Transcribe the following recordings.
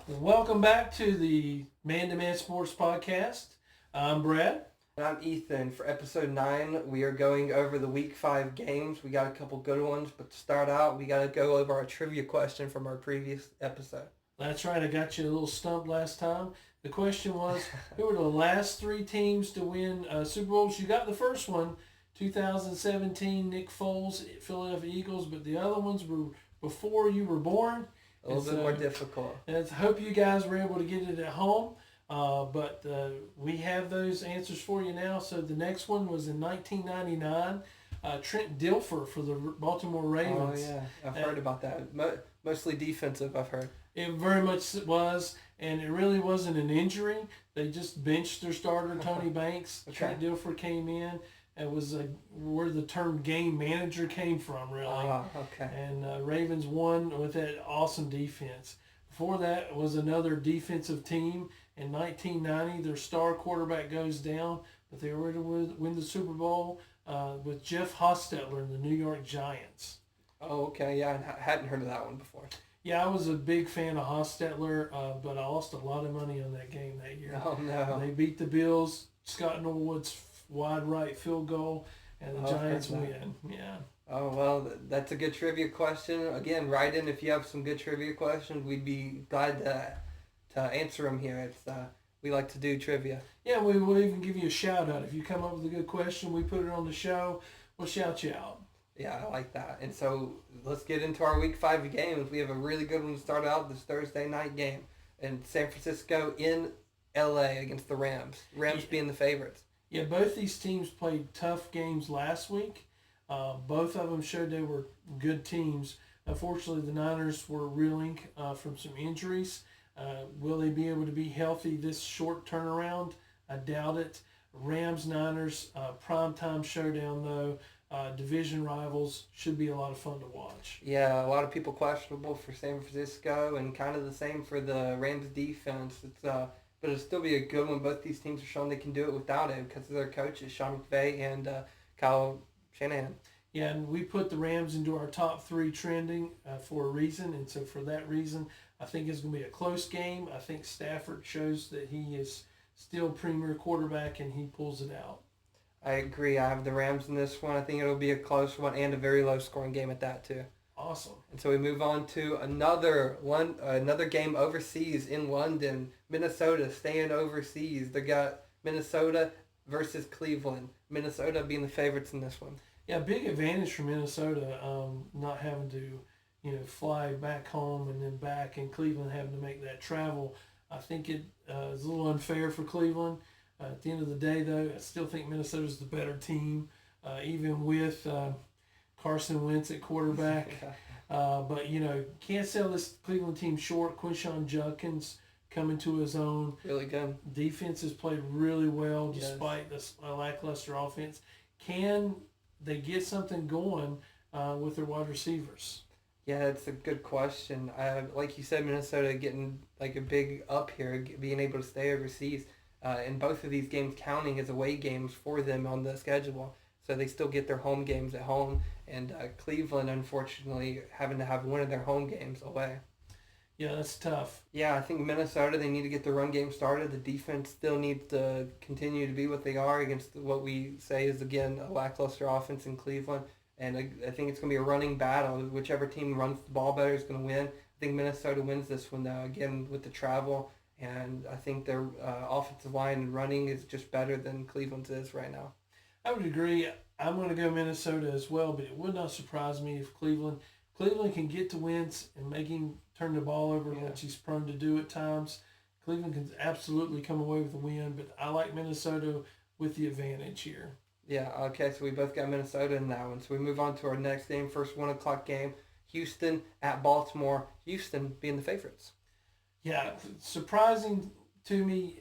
Welcome back to the Man to Man Sports Podcast. I'm Brad. And I'm Ethan. For episode 9, we are going over the week 5 games. We got a couple good ones, but to start out, we got to go over our trivia question from our previous episode. That's right, I got you a little stumped last time. The question was, who were the last 3 teams to win Super Bowls? You got the first one, 2017, Nick Foles, Philadelphia Eagles, but the other ones were before you were born. A little bit more difficult. And I hope you guys were able to get it at home. But we have those answers for you now. So the next one was in 1999. Trent Dilfer for the Baltimore Ravens. Oh, yeah. I've heard about that. Mostly defensive, I've heard. It very much was, and it really wasn't an injury. They just benched their starter, Tony Banks. Okay. Trent Dilfer came in. It was where the term game manager came from, really. Okay. And Ravens won with that awesome defense. Before that was another defensive team. In 1990, their star quarterback goes down, but they were able to win the Super Bowl with Jeff Hostetler and the New York Giants. Oh, okay. Yeah, I hadn't heard of that one before. Yeah, I was a big fan of Hostetler, but I lost a lot of money on that game that year. Oh, no. They beat the Bills, Scott Norwood's wide right field goal, and the Giants win. Yeah. Oh, well, that's a good trivia question. Again, write in if you have some good trivia questions. We'd be glad to answer them here. We like to do trivia. Yeah, we will even give you a shout out. If you come up with a good question, we put it on the show, we'll shout you out. Yeah, I like that. And so let's get into our week 5 games. We have a really good one to start out, this Thursday night game in San Francisco in LA against the Rams. Rams being the favorites. Yeah, both these teams played tough games last week. Both of them showed they were good teams. Unfortunately, the Niners were reeling from some injuries. Will they be able to be healthy this short turnaround? I doubt it. Rams-Niners, primetime showdown though. Division rivals, should be a lot of fun to watch. Yeah, a lot of people questionable for San Francisco and kind of the same for the Rams defense. But it'll still be a good one. Both these teams are showing they can do it without it because of their coaches, Sean McVay and Kyle Shanahan. Yeah, and we put the Rams into our top 3 trending for a reason, and so for that reason, I think it's going to be a close game. I think Stafford shows that he is still premier quarterback, and he pulls it out. I agree. I have the Rams in this one. I think it'll be a close one and a very low-scoring game at that, too. Awesome. And so we move on to another game overseas in London. Minnesota staying overseas. They got Minnesota versus Cleveland. Minnesota being the favorites in this one. Yeah, big advantage for Minnesota, not having to, fly back home and then back, and Cleveland having to make that travel. I think it is a little unfair for Cleveland. At the end of the day, though, I still think Minnesota's the better team, even with Carson Wentz at quarterback. But, can't sell this Cleveland team short. Quinshon Judkins coming to his own. Really good. Defense has played really well despite this lackluster offense. Can they get something going with their wide receivers? Yeah, it's a good question. Like you said, Minnesota getting like a big up here, being able to stay overseas. And both of these games counting as away games for them on the schedule. So they still get their home games at home. And Cleveland, unfortunately, having to have one of their home games away. Yeah, that's tough. Yeah, I think Minnesota, they need to get the run game started. The defense still needs to continue to be what they are against what we say is, again, a lackluster offense in Cleveland. And I think it's going to be a running battle. Whichever team runs the ball better is going to win. I think Minnesota wins this one, though, again, with the travel. And I think their offensive line and running is just better than Cleveland's is right now. I would agree. I'm going to go Minnesota as well, but it would not surprise me if Cleveland can get to Wentz and make him turn the ball over, which he's prone to do at times. Cleveland can absolutely come away with a win, but I like Minnesota with the advantage here. Yeah, okay, so we both got Minnesota in that one. So we move on to our next game, first 1 o'clock game, Houston at Baltimore. Houston being the favorites. Yeah, surprising to me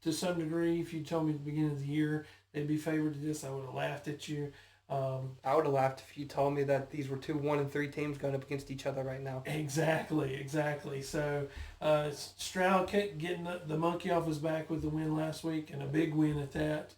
to some degree. If you told me at the beginning of the year they'd be favored to this, I would have laughed at you. I would have laughed if you told me that these were 2 1-3 teams going up against each other right now. Exactly. So Stroud kept getting the monkey off his back with the win last week, and a big win at that.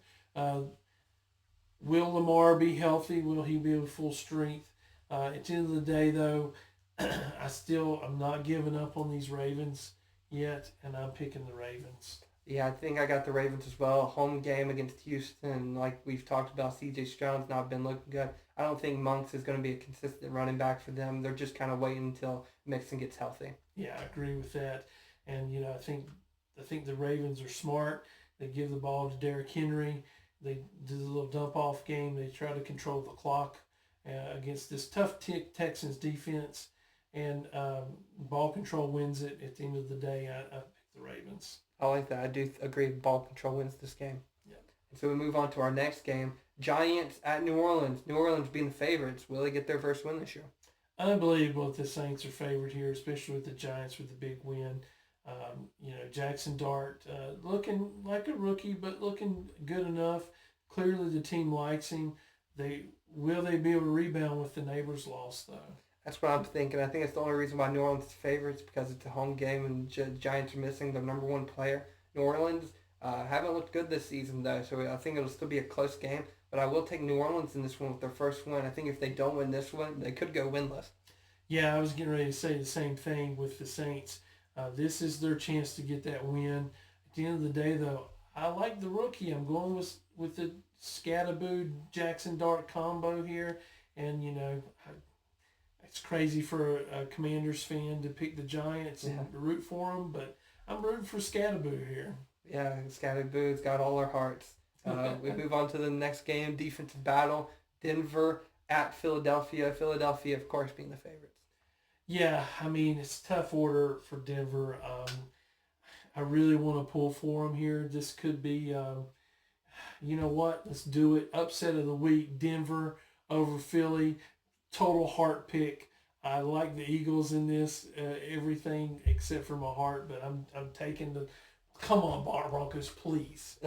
Will Lamar be healthy? Will he be at full strength? At the end of the day, though, I'm not giving up on these Ravens. yet, and I'm picking the Ravens. Yeah, I think I got the Ravens as well. Home game against Houston, like we've talked about, C.J. Stroud's not been looking good. I don't think Monks is going to be a consistent running back for them. They're just kind of waiting until Mixon gets healthy. Yeah, I agree with that. And I think the Ravens are smart. They give the ball to Derrick Henry. They do the little dump off game. They try to control the clock against this tough Texans defense, and ball control wins it. At the end of the day, I pick the Ravens. I like that. I do agree. Ball control wins this game. Yeah. And so we move on to our next game. Giants at New Orleans. New Orleans being the favorites. Will they get their first win this year? Unbelievable that the Saints are favored here, especially with the Giants with the big win. Jackson Dart looking like a rookie, but looking good enough. Clearly, the team likes him. Will they be able to rebound with the neighbors' loss though? That's what I'm thinking. I think it's the only reason why New Orleans is favorites because it's a home game and Giants are missing their number one player. New Orleans haven't looked good this season though, so I think it'll still be a close game. But I will take New Orleans in this one with their first win. I think if they don't win this one, they could go winless. Yeah, I was getting ready to say the same thing with the Saints. This is their chance to get that win. At the end of the day, though, I like the rookie. I'm going with the Scatterboo Jackson Dart combo here, and it's crazy for a Commanders fan to pick the Giants and root for them, but I'm rooting for Scatterboo here. Yeah, Scatterboo's got all our hearts. We move on to the next game, defensive battle. Denver at Philadelphia. Philadelphia, of course, being the favorites. Yeah, I mean, it's a tough order for Denver. I really want to pull for them here. This could be, you know what? Let's do it. Upset of the week, Denver over Philly. Total heart pick. I like the Eagles in this, everything except for my heart, but I'm taking the. Come on, Broncos, please.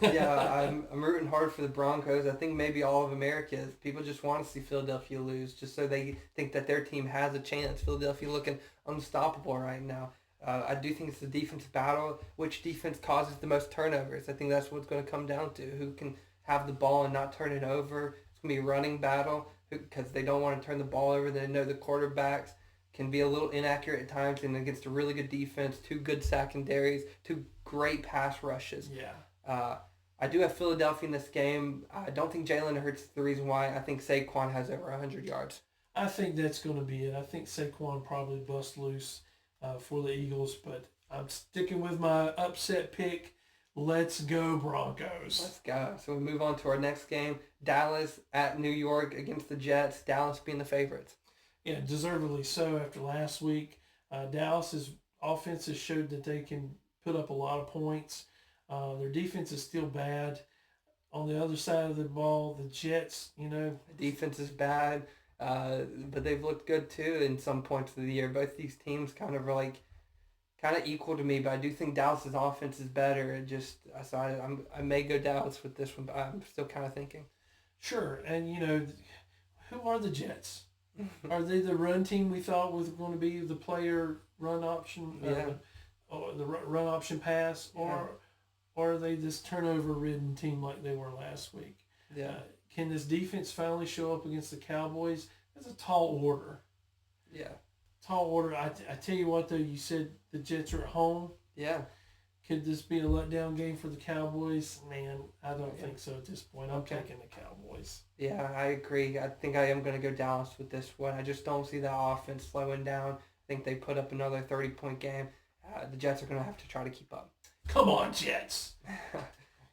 Yeah, I'm rooting hard for the Broncos. I think maybe all of America is. People just want to see Philadelphia lose just so they think that their team has a chance. Philadelphia looking unstoppable right now. I do think it's a defensive battle. Which defense causes the most turnovers? I think that's what's going to come down to. Who can have the ball and not turn it over? It's going to be a running battle because they don't want to turn the ball over. They know the quarterbacks can be a little inaccurate at times, and against a really good defense, two good secondaries, two great pass rushes. Yeah. I do have Philadelphia in this game. I don't think Jalen Hurts is the reason why. I think Saquon has over 100 yards. I think that's going to be it. I think Saquon probably bust loose for the Eagles, but I'm sticking with my upset pick. Let's go Broncos. Let's go. So we move on to our next game. Dallas at New York against the Jets. Dallas being the favorites. Yeah, deservedly so after last week. Dallas's offense has showed that they can put up a lot of points. Their defense is still bad. On the other side of the ball, the Jets, The defense is bad, but they've looked good too in some points of the year. Both these teams kind of equal to me, but I do think Dallas's offense is better. I may go Dallas with this one, but I'm still kind of thinking. Sure, and who are the Jets? Are they the run team we thought was going to be the player run option, or the run option pass, or are they this turnover-ridden team like they were last week? Yeah. Can this defense finally show up against the Cowboys? That's a tall order. Yeah. Tall order. I tell you what, though, you said the Jets are at home. Yeah. Could this be a letdown game for the Cowboys? Man, I don't think so at this point. I'm taking the Cowboys. Yeah, I agree. I think I am going to go Dallas with this one. I just don't see the offense slowing down. I think they put up another 30-point game. The Jets are going to have to try to keep up. Come on, Jets.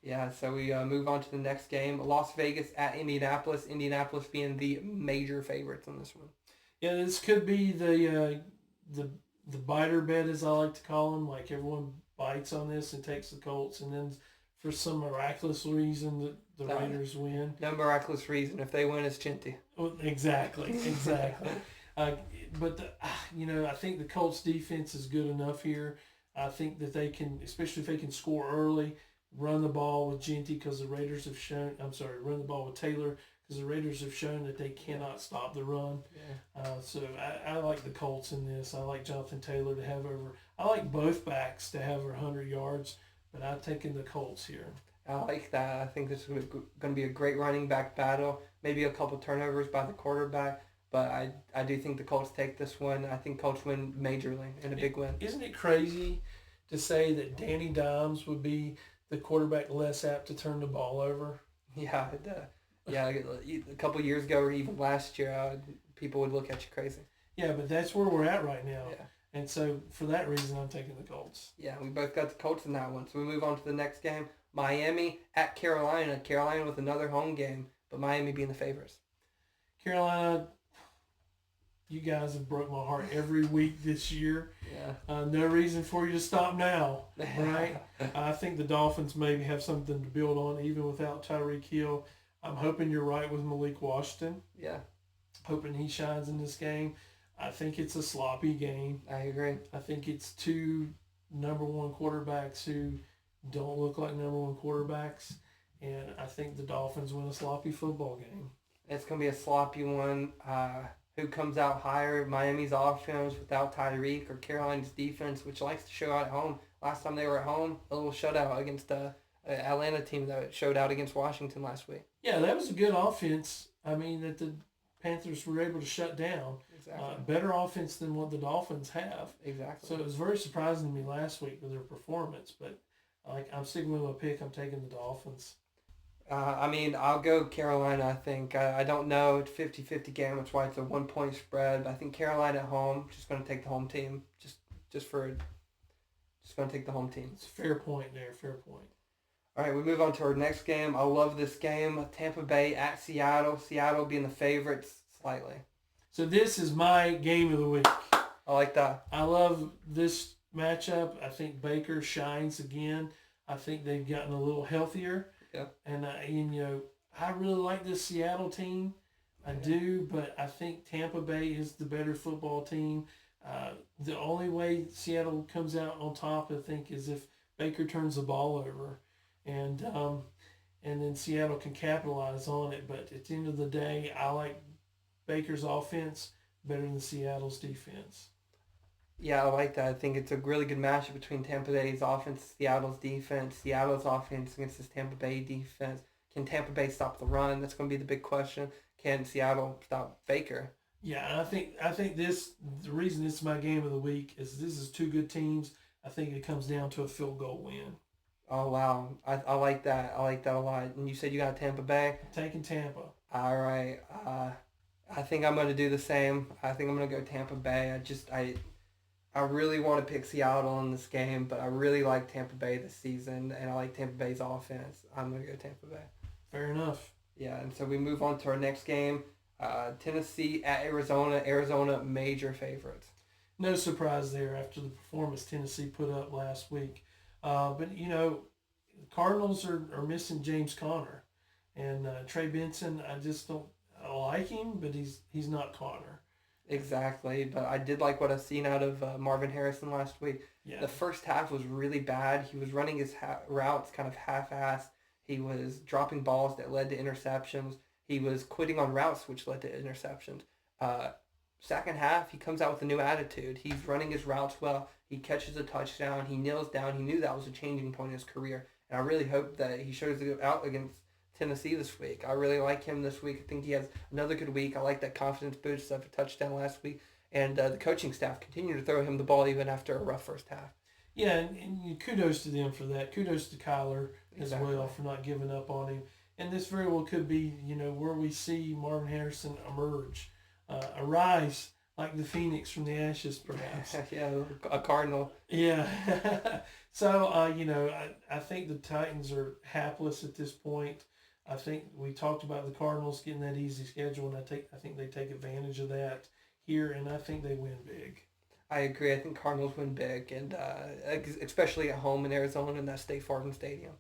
Yeah, so we move on to the next game. Las Vegas at Indianapolis. Indianapolis being the major favorites on this one. Yeah, this could be the biter bet, as I like to call them. Like everyone bites on this and takes the Colts, and then for some miraculous reason the Raiders win. No miraculous reason. If they win, it's Chinty. Oh, exactly. But I think the Colts defense is good enough here. I think that they can, especially if they can score early, run the ball with Genty because the Raiders have shown. Run the ball with Taylor because the Raiders have shown that they cannot stop the run. Yeah. So I like the Colts in this. I like Jonathan Taylor to have over. I like both backs to have over 100 yards, but I'm taking the Colts here. I like that. I think this is going to be a great running back battle. Maybe a couple turnovers by the quarterback, but I do think the Colts take this one. I think Colts win majorly in a big win. Isn't it crazy to say that Danny Dimes would be the quarterback less apt to turn the ball over? Yeah, yeah. A couple years ago or even last year, people would look at you crazy. Yeah, but that's where we're at right now. Yeah. And so for that reason, I'm taking the Colts. Yeah, we both got the Colts in that one. So we move on to the next game. Miami at Carolina. Carolina with another home game, but Miami being the favorites. Carolina, you guys have broke my heart every week this year. Yeah. No reason for you to stop now, right? I think the Dolphins maybe have something to build on even without Tyreek Hill. I'm hoping you're right with Malik Washington. Yeah. Hoping he shines in this game. I think it's a sloppy game. I agree. I think it's two number one quarterbacks who don't look like number one quarterbacks. And I think the Dolphins win a sloppy football game. It's going to be a sloppy one. Who comes out higher, Miami's offense without Tyreek or Carolina's defense, which likes to show out at home. Last time they were at home, a little shutout against the Atlanta team that showed out against Washington last week. Yeah, that was a good offense. I mean, that the Panthers were able to shut down. Exactly. Better offense than what the Dolphins have. Exactly. So it was very surprising to me last week with their performance. But I'm sticking with my pick. I'm taking the Dolphins. I mean, I'll go Carolina, I think. I don't know. It's 50-50 game. That's why it's a 1-point spread. But I think Carolina at home, just going to take the home team. Just going to take the home team. It's a fair point there. Fair point. All right, we move on to our next game. I love this game. Tampa Bay at Seattle. Seattle being the favorites slightly. So this is my game of the week. I like that. I love this matchup. I think Baker shines again. I think they've gotten a little healthier. Yeah. And I really like this Seattle team. I do, but I think Tampa Bay is the better football team. The only way Seattle comes out on top, I think, is if Baker turns the ball over, and then Seattle can capitalize on it. But at the end of the day, I like Baker's offense better than Seattle's defense. Yeah, I like that. I think it's a really good matchup between Tampa Bay's offense, Seattle's defense, Seattle's offense against this Tampa Bay defense. Can Tampa Bay stop the run? That's going to be the big question. Can Seattle stop Baker? Yeah, and I think the reason it's my game of the week is this is two good teams. I think it comes down to a field goal win. Oh, wow. I like that. I like that a lot. And you said you got Tampa Bay? Taking Tampa. All right. I think I'm going to do the same. I think I'm going to go Tampa Bay. I really want to pick Seattle in this game, but I really like Tampa Bay this season, and I like Tampa Bay's offense. I'm going to go Tampa Bay. Fair enough. Yeah, and so we move on to our next game. Tennessee at Arizona. Arizona, major favorites. No surprise there after the performance Tennessee put up last week. But, the Cardinals are missing James Conner. And Trey Benson, I like him, but he's not Conner. Exactly, but I did like what I've seen out of Marvin Harrison last week. Yeah. The first half was really bad. He was running his routes kind of half-assed. He was dropping balls that led to interceptions. He was quitting on routes, which led to interceptions. Second half, he comes out with a new attitude. He's running his routes well. He catches a touchdown. He kneels down. He knew that was a changing point in his career. And I really hope that he shows it out against Tennessee this week. I really like him this week. I think he has another good week. I like that confidence boost of a touchdown last week. And the coaching staff continue to throw him the ball even after a rough first half. Yeah, and kudos to them for that. Kudos to Kyler as well for not giving up on him. And this very well could be, where we see Marvin Harrison emerge, arise like the phoenix from the ashes, perhaps. Yeah, a Cardinal. Yeah. So, I think the Titans are hapless at this point. I think we talked about the Cardinals getting that easy schedule, and I think they take advantage of that here, and I think they win big. I agree. I think Cardinals win big, and especially at home in Arizona in that State Farm Stadium.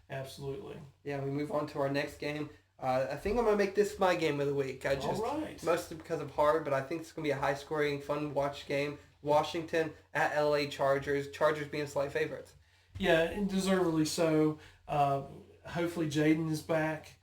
Absolutely. Yeah, we move on to our next game. I think I'm going to make this my game of the week. All right. Mostly because of hard, but I think it's going to be a high-scoring, fun-watch game. Washington at LA Chargers. Chargers being slight favorites. Yeah, and deservedly so. Hopefully Jaden is back.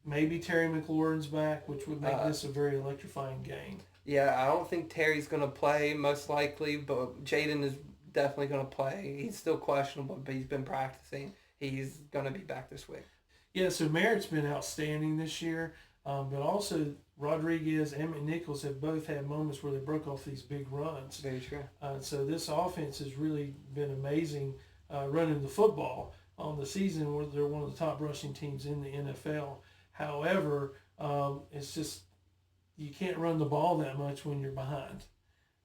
Maybe Terry McLaurin's back, which would make this a very electrifying game. Yeah, I don't think Terry's going to play, most likely, but Jaden is definitely going to play. He's still questionable, but he's been practicing. He's going to be back this week. Yeah, so Merritt's been outstanding this year, but also Rodriguez and McNichols have both had moments where they broke off these big runs. Very true. So this offense has really been amazing running the football on the season, where they're one of the top rushing teams in the NFL. However, it's just you can't run the ball that much when you're behind.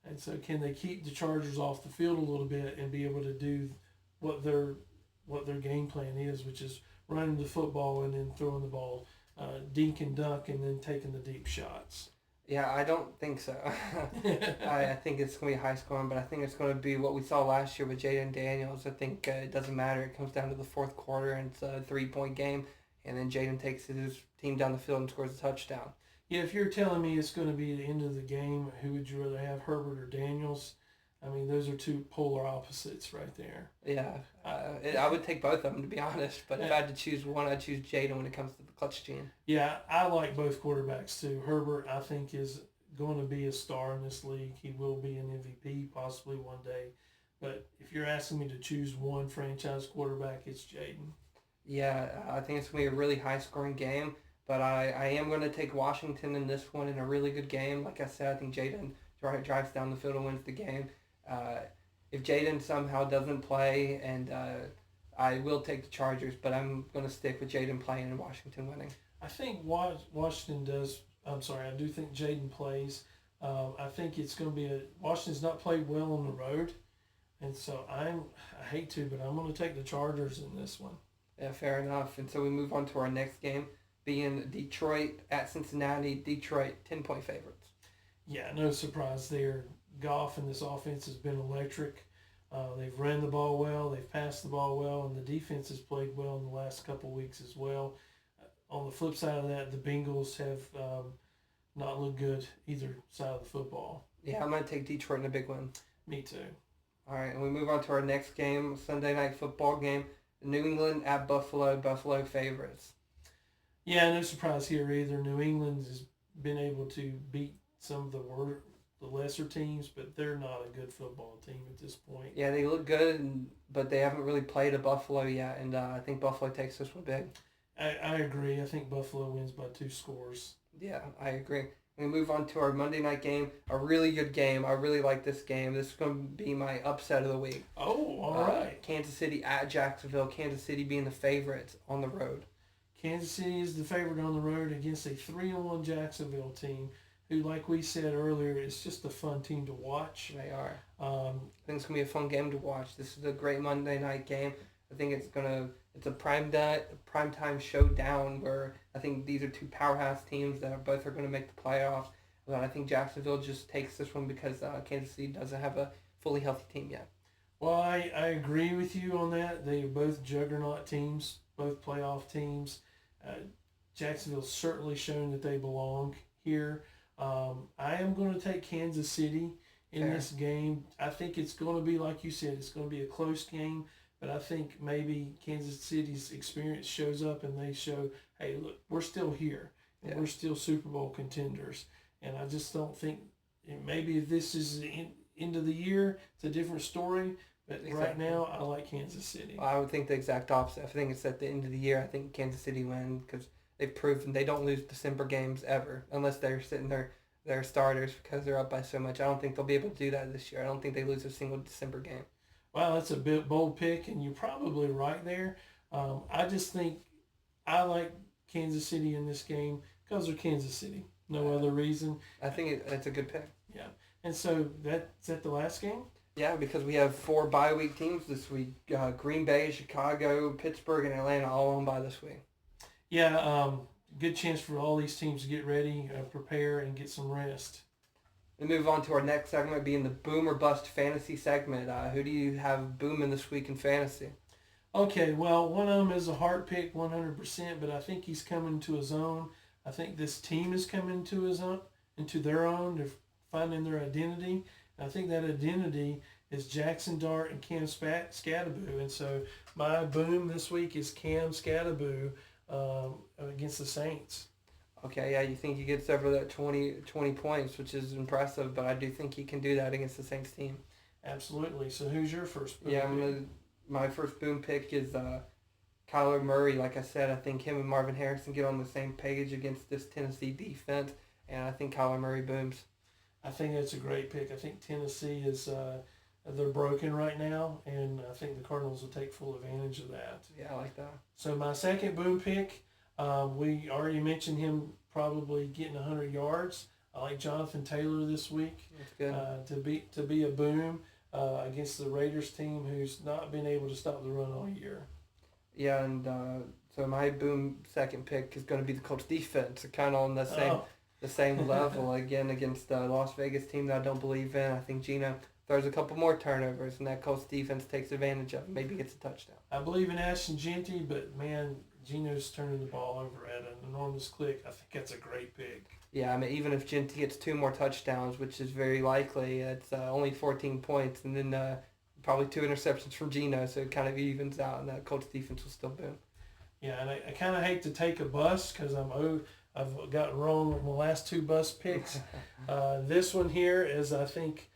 And so can they keep the Chargers off the field a little bit and be able to do what their game plan is, which is running the football and then throwing the ball dink and dunk and then taking the deep shots? Yeah, I don't think so. I think it's going to be high scoring, but I think it's going to be what we saw last year with Jaden Daniels. I think it doesn't matter. It comes down to the fourth quarter, and it's a 3-point game, and then Jaden takes his team down the field and scores a touchdown. Yeah, if you're telling me it's going to be the end of the game, who would you rather have, Herbert or Daniels? I mean, those are two polar opposites right there. Yeah, I would take both of them, to be honest. But if I had to choose one, I'd choose Jaden when it comes to the clutch gene. Yeah, I like both quarterbacks too. Herbert, I think, is going to be a star in this league. He will be an MVP possibly one day. But if you're asking me to choose one franchise quarterback, it's Jaden. Yeah, I think it's going to be a really high-scoring game. But I am going to take Washington in this one in a really good game. Like I said, I think Jaden drives down the field and wins the game. If Jaden somehow doesn't play, and I will take the Chargers, but I'm going to stick with Jaden playing and Washington winning. I think Washington does. I'm sorry, I do think Jaden plays. I think it's going to be Washington's not played well on the road, and so I hate to, but I'm going to take the Chargers in this one. Yeah, fair enough. And so we move on to our next game, being Detroit at Cincinnati. Detroit 10-point favorites. Yeah, no surprise there. Goff and this offense has been electric. They've ran the ball well, they've passed the ball well, and the defense has played well in the last couple of weeks as well. On the flip side of that, the Bengals have not looked good either side of the football. Yeah, I'm going to take Detroit in a big one. Me too. All right, and we move on to our next game, Sunday night football game, New England at Buffalo. Buffalo favorites. Yeah, no surprise here either. New England has been able to beat some of the lesser teams, but they're not a good football team at this point. Yeah, they look good, but they haven't really played a Buffalo yet, and I think Buffalo takes this one big. I agree. I think Buffalo wins by 2 scores. Yeah, I agree. We move on to our Monday night game, a really good game. I really like this game. This is going to be my upset of the week. Oh, all right. Kansas City at Jacksonville. Kansas City being the favorites on the road. Kansas City is the favorite on the road against a 3-1 Jacksonville team who, like we said earlier, is just a fun team to watch. They are. I think it's going to be a fun game to watch. This is a great Monday night game. I think it's a primetime showdown where I think these are two powerhouse teams that both are going to make the playoffs. But I think Jacksonville just takes this one because Kansas City doesn't have a fully healthy team yet. Well, I agree with you on that. They are both juggernaut teams, both playoff teams. Jacksonville's certainly shown that they belong here. I am going to take Kansas City in this game. I think it's going to be, like you said, it's going to be a close game, but I think maybe Kansas City's experience shows up and they show, hey, look, we're still here, and we're still Super Bowl contenders. And I just don't think, maybe if this is the end of the year, it's a different story, but right now I like Kansas City. I would think the exact opposite. I think it's at the end of the year. I think Kansas City wins because they've proven they don't lose December games ever unless they're sitting their starters because they're up by so much. I don't think they'll be able to do that this year. I don't think they lose a single December game. Wow, that's a bit bold pick, and you're probably right there. I just think I like Kansas City in this game because they're Kansas City. No other reason. I think it's a good pick. Yeah. And so that's at the last game? Yeah, because we have 4 bye week teams this week. Green Bay, Chicago, Pittsburgh, and Atlanta all on bye this week. Yeah, good chance for all these teams to get ready, prepare, and get some rest. We move on to our next segment, being the Boom or Bust fantasy segment. Who do you have booming this week in fantasy? Okay, well, one of them is a hard pick, 100%, but I think he's coming to his own. I think this team is coming into their own. They're finding their identity. And I think that identity is Jackson Dart and Cam Skattebo. And so my boom this week is Cam Skattebo against the Saints. Okay, yeah, you think he gets over that 20 points, which is impressive, but I do think he can do that against the Saints team. Absolutely. So who's your first boom pick? My first boom pick is Kyler Murray. Like I said, I think him and Marvin Harrison get on the same page against this Tennessee defense, and I think Kyler Murray booms. I think that's a great pick. I think Tennessee is they're broken right now, and I think the Cardinals will take full advantage of that. Yeah, I like that. So my second boom pick, we already mentioned him probably getting 100 yards. I like Jonathan Taylor this week. That's good. To be a boom against the Raiders team who's not been able to stop the run all year. Yeah, and so my boom second pick is going to be the Colts defense, kind of on the same level again against the Las Vegas team that I don't believe in. I think Geno throws a couple more turnovers, and that Colts defense takes advantage of it. Maybe gets a touchdown. I believe in Ashton Genty, but man, Geno's turning the ball over at an enormous click. I think that's a great pick. Yeah, I mean, even if Genty gets 2 more touchdowns, which is very likely, it's only 14 points, and then probably 2 interceptions from Geno, so it kind of evens out, and that Colts defense will still boom. Yeah, and I kind of hate to take a bust because I've gotten wrong with my last 2 bust picks. This one here is, I think,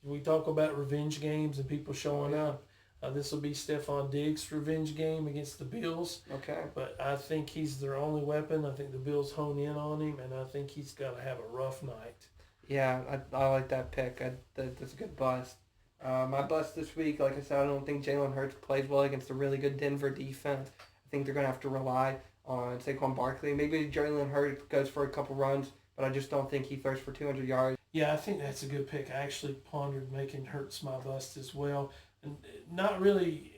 we talk about revenge games and people showing up. This will be Stephon Diggs' revenge game against the Bills. Okay. But I think he's their only weapon. I think the Bills hone in on him, and I think he's got to have a rough night. Yeah, I like that pick. That's a good bust. My bust this week, like I said, I don't think Jalen Hurts plays well against a really good Denver defense. I think they're going to have to rely on Saquon Barkley. Maybe Jalen Hurts goes for a couple runs, but I just don't think he throws for 200 yards. Yeah, I think that's a good pick. I actually pondered making Hurts my bust as well. And not really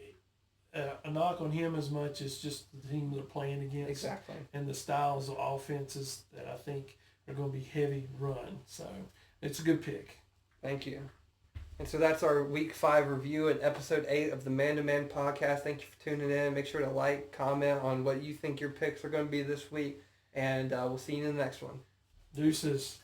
a knock on him as much as just the team they're playing against. Exactly. And the styles of offenses that I think are going to be heavy run. So it's a good pick. Thank you. And so that's our Week 5 review and Episode 8 of the Man to Man podcast. Thank you for tuning in. Make sure to like, comment on what you think your picks are going to be this week. And we'll see you in the next one. Deuces.